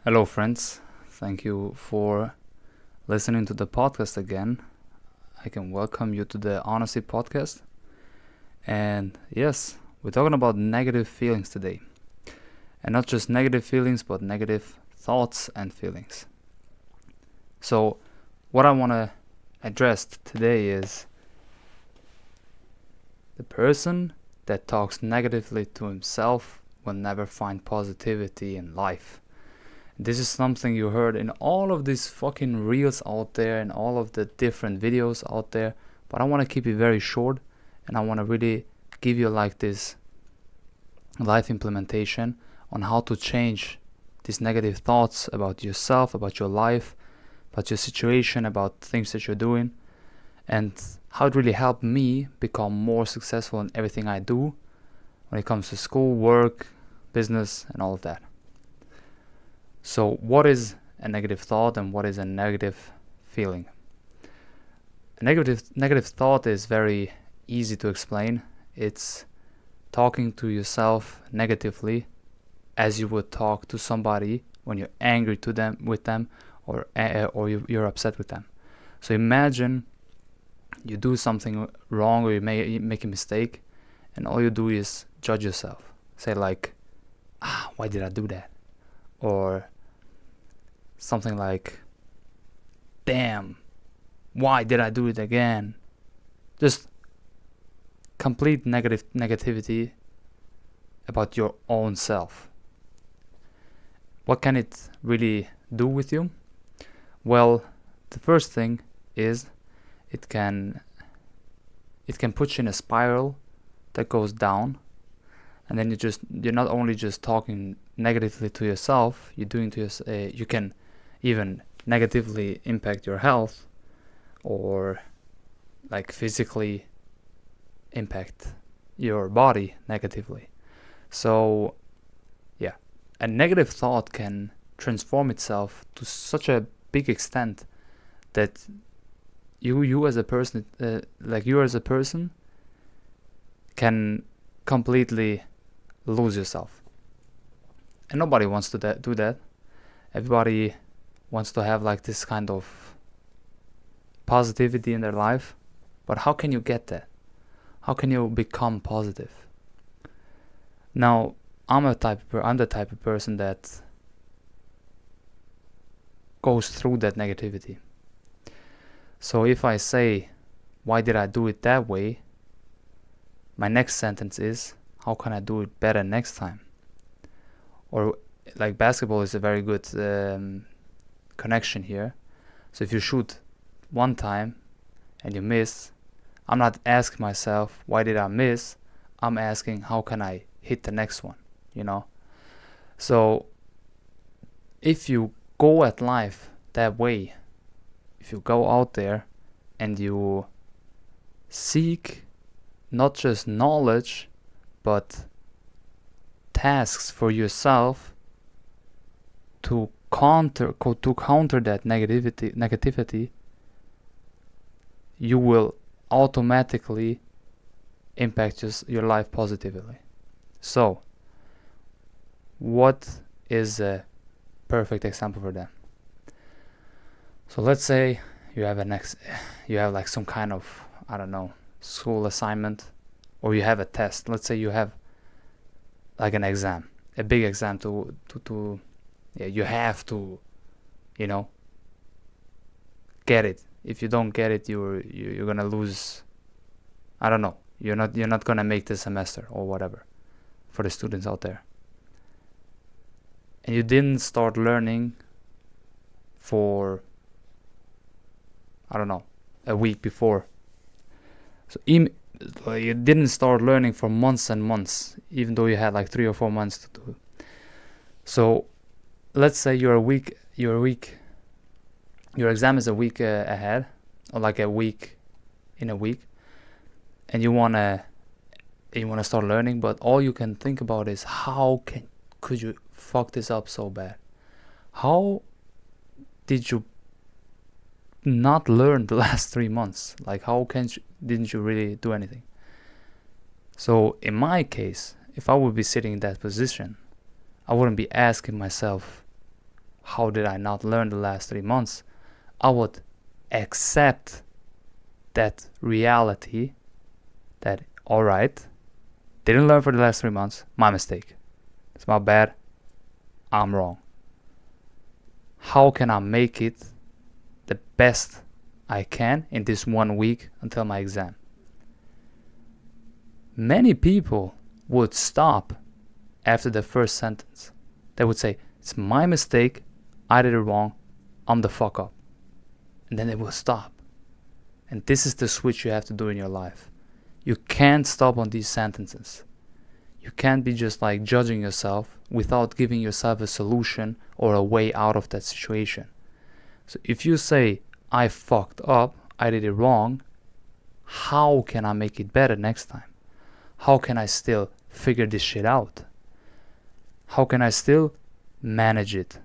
Hello, friends. Thank you for listening to the podcast again. I can welcome you to the Honesty podcast. And yes, we're talking about negative feelings today. And not just negative feelings, but negative thoughts and feelings. So, what I want to address today is the person that talks negatively to himself will never find positivity in life. This is something you heard in all of these fucking reels out there and all of the different videos out there. But I want to keep it very short and I want to really give you like this life implementation on how to change these negative thoughts about yourself, about your life, about your situation, about things that you're doing, and how it really helped me become more successful in everything I do when it comes to school, work, business, and all of that. So what is a negative thought and what is a negative feeling? A negative thought is very easy to explain. It's talking to yourself negatively as you would talk to somebody when you're angry with them or you're upset with them. So imagine you do something wrong or you make a mistake and all you do is judge yourself. Say like, why did I do that? Or something like, damn, why did I do it again? Just complete negativity about your own self. What can it really do with you? Well, the first thing is it can put you in a spiral that goes down, and then you're not only just talking negatively to yourself, you can even negatively impact your health or like physically impact your body negatively. So yeah, a negative thought can transform itself to such a big extent that you as a person can completely lose yourself. And nobody wants to do that. Everybody wants to have like this kind of positivity in their life. But how can you get that? How can you become positive? Now, I'm the type of person that goes through that negativity. So if I say, why did I do it that way? My next sentence is, how can I do it better next time? Or like basketball is a very good connection here. So if you shoot one time and you miss, I'm not asking myself, why did I miss? I'm asking, how can I hit the next one? So if you go at life that way, if you go out there and you seek not just knowledge but tasks for yourself to counter that negativity, you will automatically impact your life positively. So what is a perfect example for that? So let's say you have like some kind of, I don't know, school assignment, or you have a test. Let's say you have like an exam, a big exam you have to, get it. If you don't get it, you're gonna lose. I don't know. You're not gonna make the semester or whatever, for the students out there. And you didn't start learning for, I don't know, a week before. So you didn't start learning for months and months, even though you had like 3 or 4 months to do it. So let's say your exam is a week ahead, or like a week in a week, and you wanna start learning, but all you can think about is could you fuck this up so bad? How did you not learn the last 3 months? Like, didn't you really do anything? So in my case, if I would be sitting in that position, I wouldn't be asking myself, how did I not learn the last 3 months? I would accept that reality that, alright, didn't learn for the last 3 months, my mistake. It's my bad, I'm wrong. How can I make it the best I can in this 1 week until my exam? Many people would stop after the first sentence. They would say, it's my mistake, I did it wrong, I'm the fuck up. And then they will stop. And this is the switch you have to do in your life. You can't stop on these sentences. You can't be just like judging yourself without giving yourself a solution or a way out of that situation. So if you say, I fucked up, I did it wrong, how can I make it better next time? How can I still figure this shit out? How can I still manage it?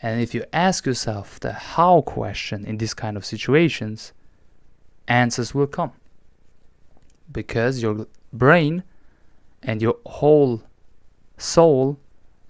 And if you ask yourself the how question in this kind of situations, answers will come. Because your brain and your whole soul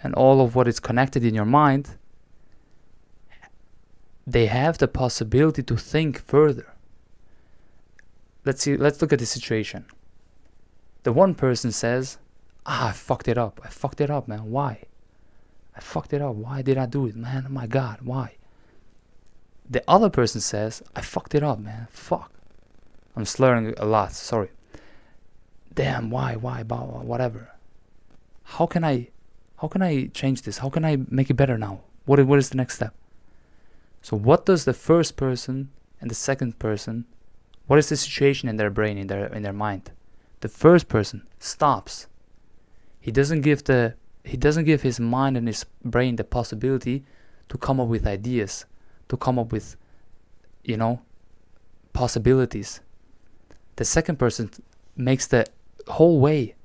and all of what is connected in your mind, they have the possibility to think further. Let's look at the situation. The one person says, I fucked it up. I fucked it up, man. Why? I fucked it up. Why did I do it, man? Oh my God, why? The other person says, I fucked it up, man. Fuck. I'm slurring a lot, sorry. Damn, why, whatever. How can I change this? How can I make it better now? What is the next step? So what does the first person and the second person, what is the situation in their brain, in their mind? The first person stops. He doesn't give his mind and his brain the possibility to come up with ideas, to come up with, possibilities. The second person makes the whole way,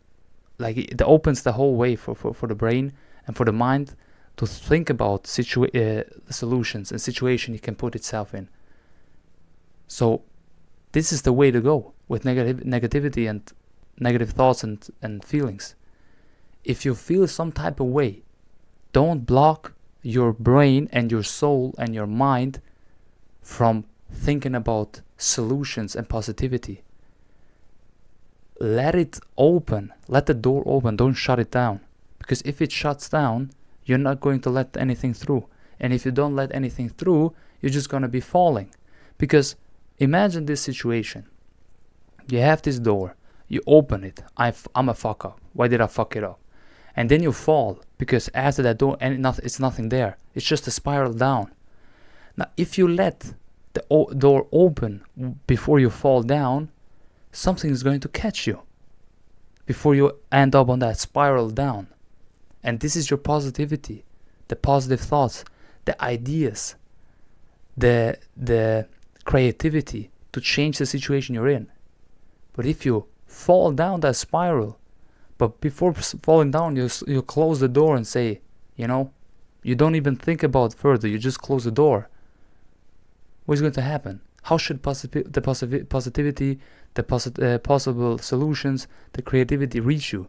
like it opens the whole way for the brain and for the mind to think about solutions and situation it can put itself in. So this is the way to go with negativity and negative thoughts and feelings. If you feel some type of way, don't block your brain and your soul and your mind from thinking about solutions and positivity. Let it open. Let the door open. Don't shut it down. Because if it shuts down, you're not going to let anything through. And if you don't let anything through, you're just going to be falling. Because imagine this situation. You have this door. You open it. I'm a fuck up. Why did I fuck it up? And then you fall. Because after that door, it's nothing there. It's just a spiral down. Now, if you let the door open before you fall down, something is going to catch you before you end up on that spiral down. And this is your positivity, the positive thoughts, the ideas, the creativity to change the situation you're in. But if you fall down that spiral, but before falling down, you close the door and say, you don't even think about further, you just close the door. What's going to happen? How should the positivity, the possible solutions, the creativity reach you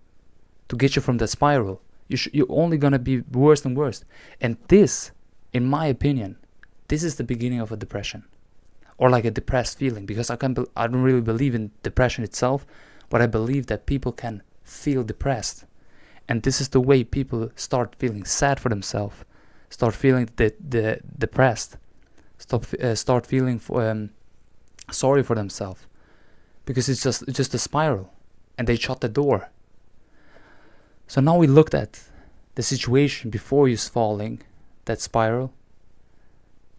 to get you from that spiral? You're only going to be worse and worse. And this, in my opinion, this is the beginning of a depression. Or like a depressed feeling. Because I don't really believe in depression itself, but I believe that people can feel depressed. And this is the way people start feeling sad for themselves, start feeling depressed, start feeling sorry for themselves, because it's just a spiral, and they shut the door. So now we looked at the situation before you're falling, that spiral.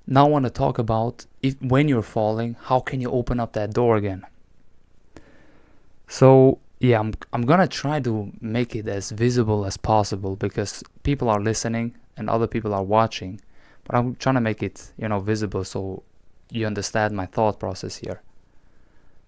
Now I want to talk about when you're falling, how can you open up that door again? So yeah, I'm gonna try to make it as visible as possible, because people are listening and other people are watching, but I'm trying to make it visible so you understand my thought process here.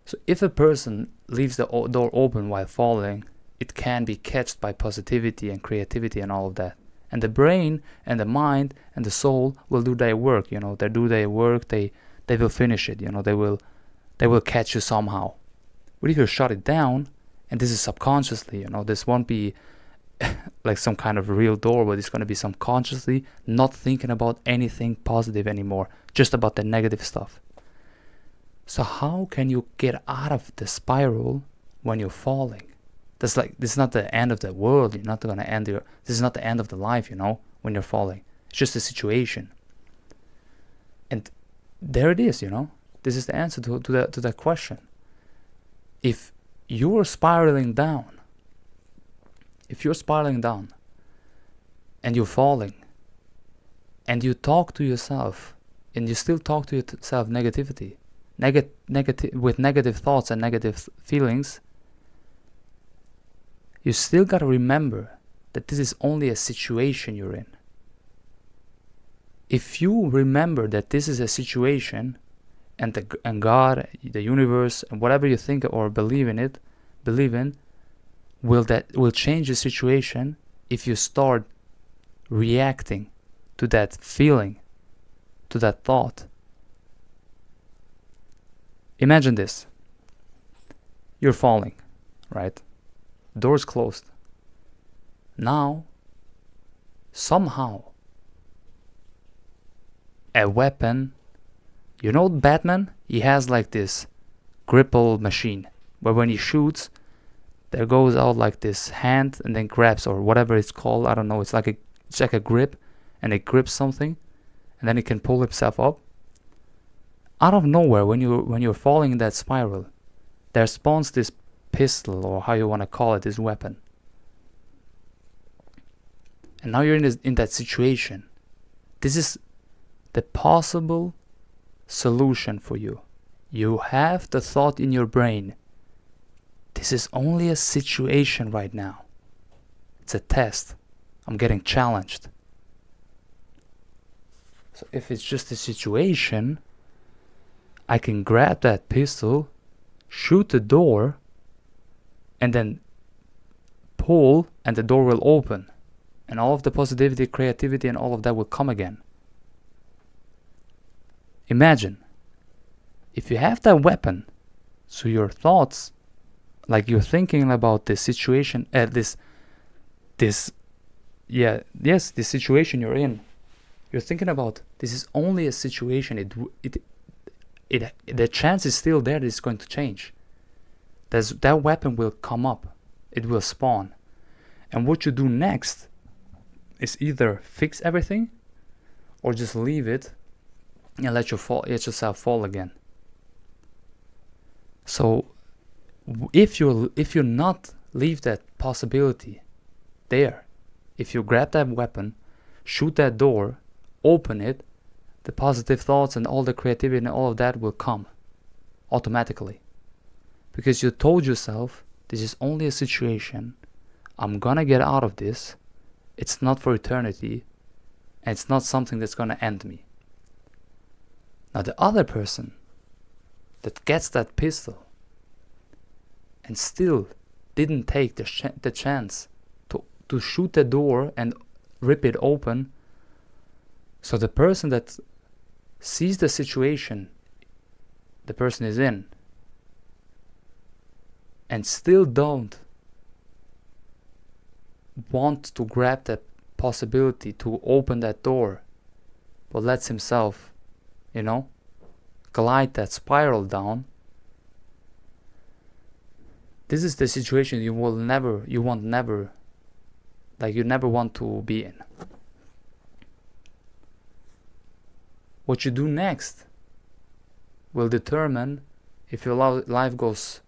So if a person leaves the door open while falling, it can be catched by positivity and creativity and all of that. And the brain and the mind and the soul will do their work, they do their work, they will finish it, they will catch you somehow. But if you shut it down, and this is subconsciously, this won't be like some kind of real door, but it's going to be subconsciously not thinking about anything positive anymore, just about the negative stuff. So how can you get out of the spiral when you're falling? This is not the end of the world. You're not going to end this is not the end of the life, when you're falling. It's just a situation. And there it is, This is the answer to that question. If you're spiraling down, and you're falling, and you talk to yourself, and you still talk to yourself with negative thoughts and negative feelings, you still gotta remember that this is only a situation you're in. If you remember that this is a situation, and God, the universe, and whatever you think or believe in, will change the situation if you start reacting to that feeling, to that thought. Imagine this. You're falling, right? Door's closed. Now, somehow, a weapon. Batman? He has like this grapple machine where when he shoots, there goes out like this hand and then grabs, or whatever it's called. I don't know. It's like a grip, and it grips something, and then it can pull himself up. Out of nowhere, when you're falling in that spiral, there spawns this pistol, or how you want to call it, this weapon. And now you're in that situation. This is the possible solution for you. You have the thought in your brain. This is only a situation right now. It's a test. I'm getting challenged. So if it's just a situation, I can grab that pistol, shoot the door, and then pull, and the door will open. And all of the positivity, creativity, and all of that will come again. Imagine, if you have that weapon, so your thoughts, like you're thinking about this situation, this situation you're in. You're thinking about, this is only a situation. The chance is still there that it's going to change. That weapon will come up. It will spawn. And what you do next is either fix everything or just leave it and let yourself fall again. So if you're not leave that possibility there, if you grab that weapon, shoot that door, open it, the positive thoughts and all the creativity and all of that will come automatically. Because you told yourself, this is only a situation. I'm gonna get out of this. It's not for eternity. And it's not something that's gonna end me. Now the other person that gets that pistol and still didn't take the chance to shoot the door and rip it open. So the person that sees the situation the person is in and still don't want to grab that possibility to open that door, but lets himself, glide that spiral down. This is the situation you never want to be in. What you do next will determine if your life goes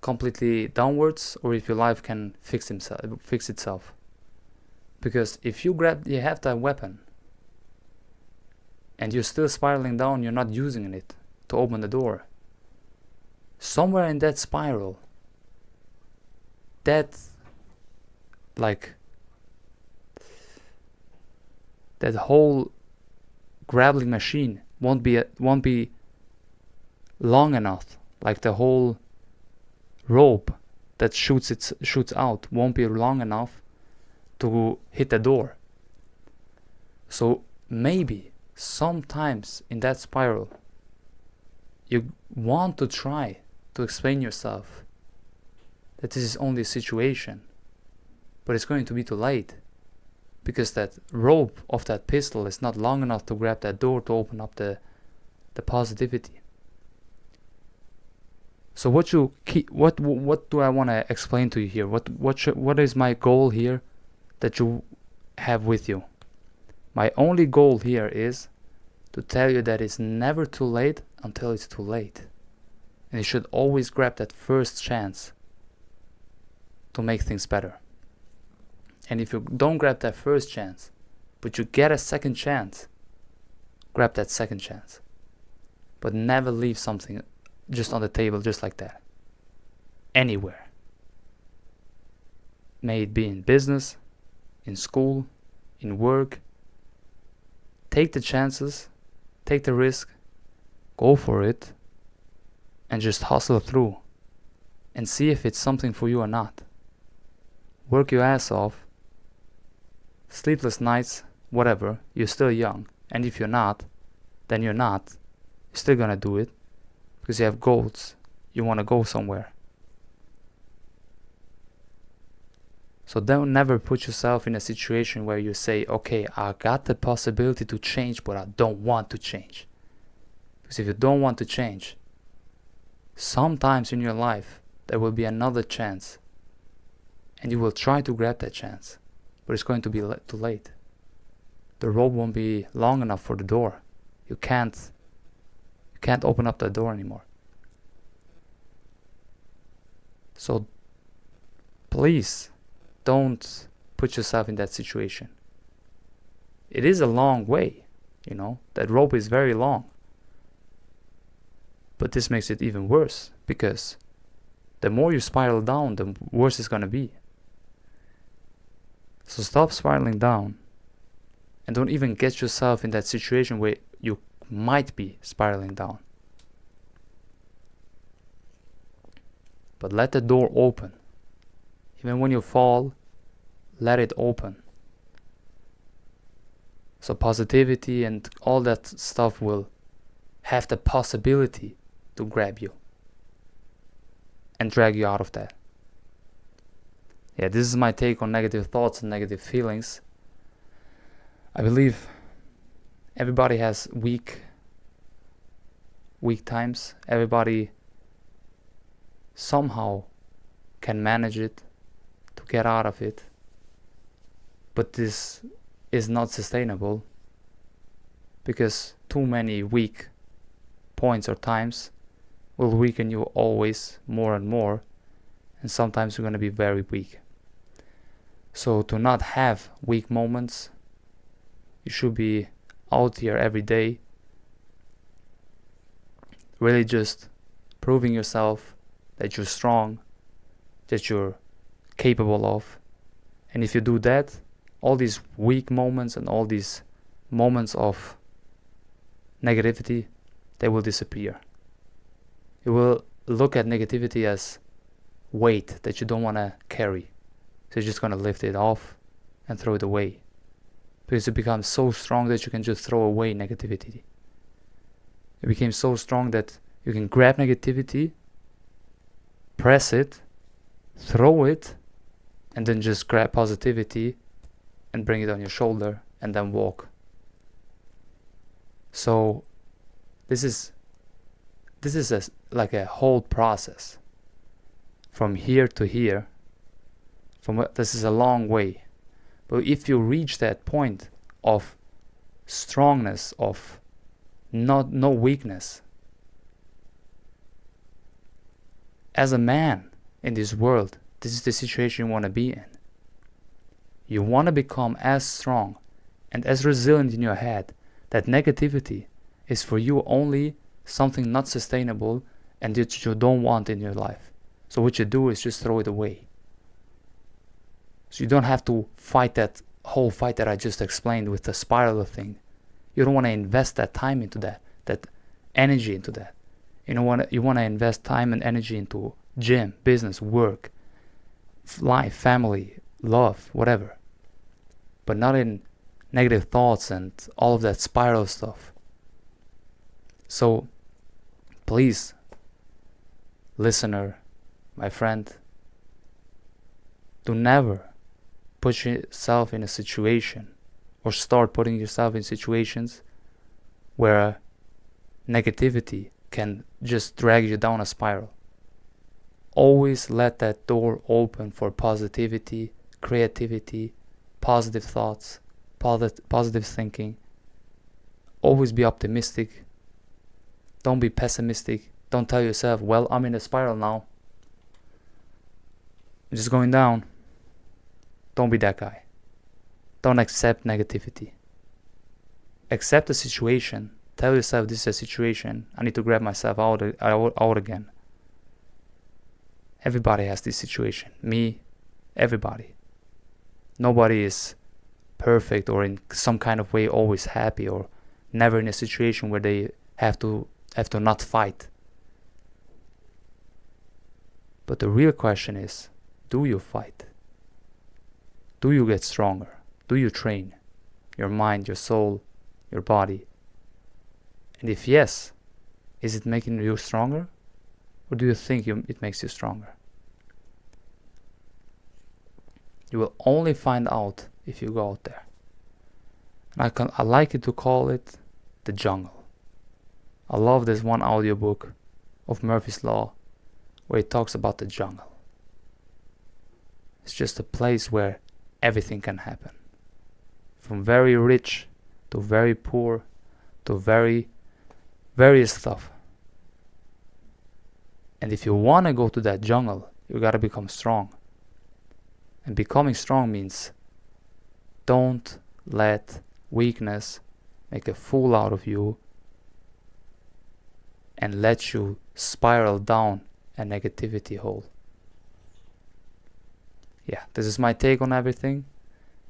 completely downwards or if your life can fix itself. Because if you have that weapon and you're still spiraling down, you're not using it to open the door. Somewhere in that spiral, that whole grappling machine won't be long enough. Like the whole rope that shoots out won't be long enough to hit the door. So maybe sometimes in that spiral you want to try to explain yourself that this is only a situation, but it's going to be too late, because that rope of that pistol is not long enough to grab that door to open up the positivity. So what do I want to explain to you here? What is my goal here that you have with you? My only goal here is to tell you that it's never too late until it's too late. And you should always grab that first chance to make things better. And if you don't grab that first chance, but you get a second chance, grab that second chance. But never leave something just on the table just like that. Anywhere. May it be in business, in school, in work. Take the chances, take the risk, go for it, and just hustle through and see if it's something for you or not. Work your ass off, sleepless nights, whatever, you're still young. And if you're not, then you're not. You're still gonna do it because you have goals. You wanna go somewhere. So don't never put yourself in a situation where you say, okay, I got the possibility to change, but I don't want to change. Because if you don't want to change, sometimes in your life there will be another chance, and you will try to grab that chance, but it's going to be too late. The rope won't be long enough for the door. You can't open up that door anymore. So please don't put yourself in that situation. It is a long way, that rope is very long. But this makes it even worse, because the more you spiral down, the worse it's gonna be. So stop spiraling down, and don't even get yourself in that situation where you might be spiraling down. But let the door open. Even when you fall, let it open. So positivity and all that stuff will have the possibility to grab you and drag you out of that. Yeah, this is my take on negative thoughts and negative feelings. I believe everybody has weak times. Everybody somehow can manage it, to get out of it. But this is not sustainable, because too many weak points or times will weaken you always more and more, and sometimes you're going to be very weak. So to not have weak moments, you should be out here every day, really just proving yourself that you're strong, that you're capable of. And if you do that, all these weak moments and all these moments of negativity, they will disappear. You will look at negativity as weight that you don't want to carry. So you're just going to lift it off and throw it away. Because it becomes so strong that you can just throw away negativity. It became so strong that you can grab negativity, press it, throw it, and then just grab positivity and bring it on your shoulder and then walk. So this is like a whole process from here to here. This is a long way. But if you reach that point of strongness, of no weakness, as a man in this world, this is the situation you want to be in. You want to become as strong and as resilient in your head that negativity is for you only something not sustainable and that you don't want in your life. So what you do is just throw it away. So you don't have to fight that whole fight that I just explained with the spiral thing. You don't want to invest that time into that energy into that. You want to invest time and energy into gym, business, work, life, family, love, whatever. But not in negative thoughts and all of that spiral stuff. So please, listener, my friend, do never put yourself in a situation, or start putting yourself in situations where negativity can just drag you down a spiral. Always let that door open for positivity, creativity, positive thoughts, positive thinking. Always be optimistic. Don't be pessimistic. Don't tell yourself, well, I'm in a spiral now, I'm just going down. Don't be that guy. Don't accept negativity. Accept the situation. Tell yourself, this is a situation. I need to grab myself out again. Everybody has this situation. Me, everybody. Nobody is perfect or in some kind of way always happy, or never in a situation where they have to not fight. But the real question is, do you fight? Do you get stronger? Do you train your mind, your soul, your body? And if yes, is it making you stronger? Or do you think it makes you stronger? You will only find out if you go out there. And I like it to call it the jungle. I love this one audiobook of Murphy's Law where he talks about the jungle. It's just a place where everything can happen. From very rich to very poor to various stuff. And if you want to go to that jungle, you got to become strong. And becoming strong means don't let weakness make a fool out of you and let you spiral down a negativity hole. Yeah, this is my take on everything.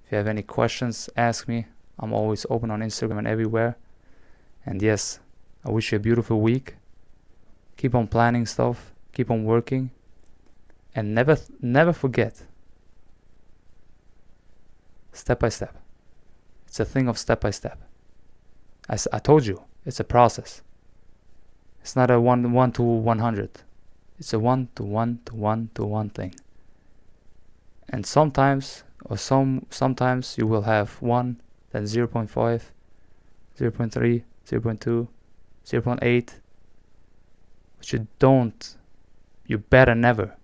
If you have any questions, ask me. I'm always open on Instagram and everywhere. And yes, I wish you a beautiful week. Keep on planning stuff. Keep on working. And never forget. Step by step. It's a thing of step by step. As I told you, it's a process. It's not a 1 to 100. It's a 1 to 1 to 1 to 1 thing. And sometimes you will have 1, then 0.5, 0.3, 0.2, 0.8. But you better never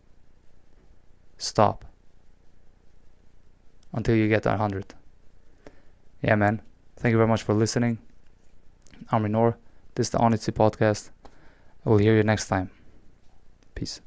stop until you get 100. Yeah, man. Thank you very much for listening. I'm Renor. This is the Honesty Podcast. I will hear you next time. Peace.